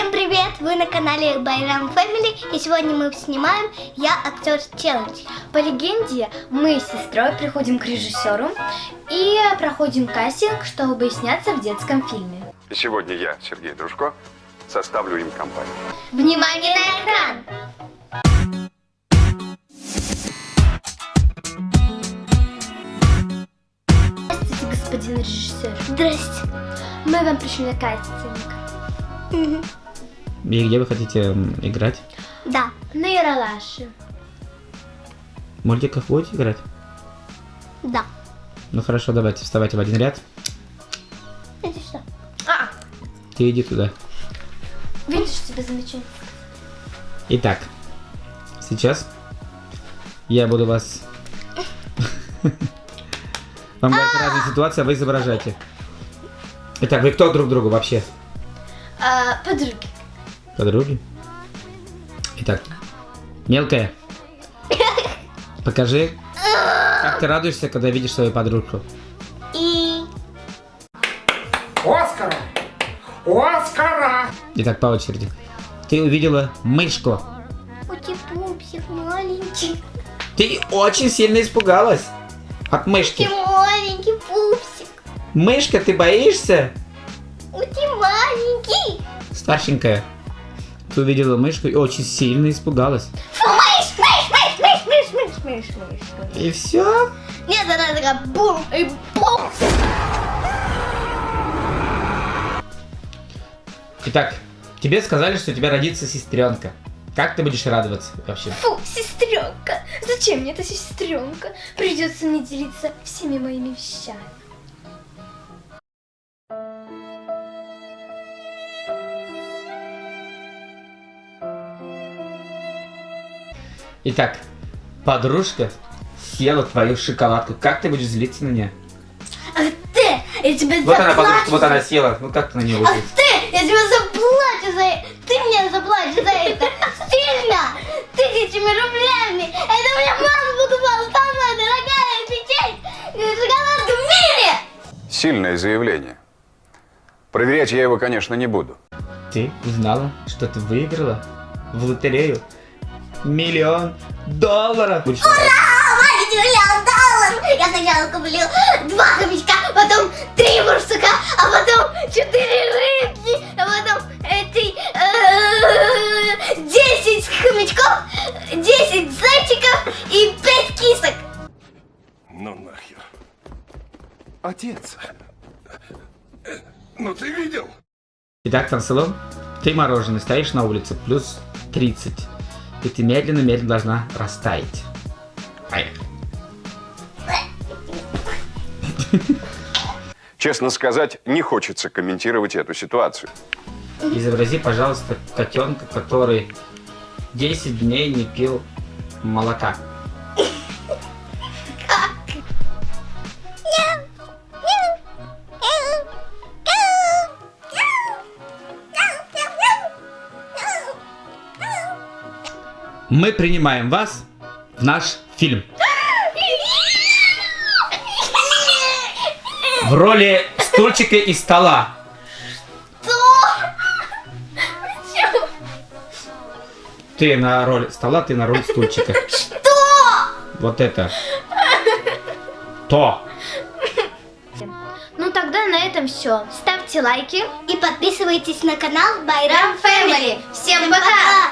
Всем привет! Вы на канале Байрам Family, и сегодня мы снимаем «Я актер челлендж». По легенде, мы с сестрой приходим к режиссеру и проходим кастинг, чтобы сняться в детском фильме. И сегодня я, Сергей Дружко, составлю им компанию. Внимание на экран! Здравствуйте, господин режиссер. Здрасте. Мы вам пришли на кастинг. И где вы хотите играть? Да. На Ералаше. В мультиках будете играть? Да. Ну хорошо, давайте вставайте в один ряд. Это что? Ты иди туда. Видишь, тебе замечательно. Итак, сейчас я буду вас... Вам говорят разные ситуации, а вы изображаете. Итак, вы кто друг другу вообще? Подруги. Подруги? Итак, мелкая, покажи, как ты радуешься, когда видишь свою подружку. И... Оскара! Оскара! Итак, по очереди. Ты увидела мышку. Ути-пупсик маленький. Ты очень сильно испугалась от мышки. Маленький пупсик. Мышка, ты боишься? Ути маленький. Старшенькая, ты увидела мышку и очень сильно испугалась. Фу, мышь. И все? Нет, она такая бум и бум. Итак, тебе сказали, что у тебя родится сестренка. Как ты будешь радоваться вообще? Фу, сестренка. Зачем мне эта сестренка? Придется мне делиться всеми моими вещами. Итак, подружка съела твою шоколадку. Как ты будешь злиться на нее? А ты, я тебя Вот она, подружка, заплачу. вот она съела. Ну как ты на нее А будешь? ты, я тебя заплачу за это. Ты мне заплатишь за это. Сильно. 1000 рублями. Это у меня мама покупала. Самая дорогая печень. Шоколадка в мире. Сильное заявление. Проверять я его, конечно, не буду. Ты узнала, что ты выиграла в лотерею $1 000 000. Будешь радоваться. $1 миллион. Я сначала куплю 2 хомячка, потом 3 барсука, а потом 4 рыбки, а потом 10 хомячков, 10 зайчиков и 5 кисок. Ну нахер. Отец. Ну ты видел? Итак, Танцелон, ты мороженое стоишь на улице, плюс 30. И ты медленно должна растаять. Поехали. Честно сказать, не хочется комментировать эту ситуацию. Изобрази, пожалуйста, котенка, который 10 дней не пил молока. Мы принимаем вас в наш фильм. В роли стульчика и стола. Ты на роль стола, ты на роль стульчика. Что? Вот это. То. Ну тогда на этом все. Ставьте лайки. И подписывайтесь на канал Байрам Family. Всем пока!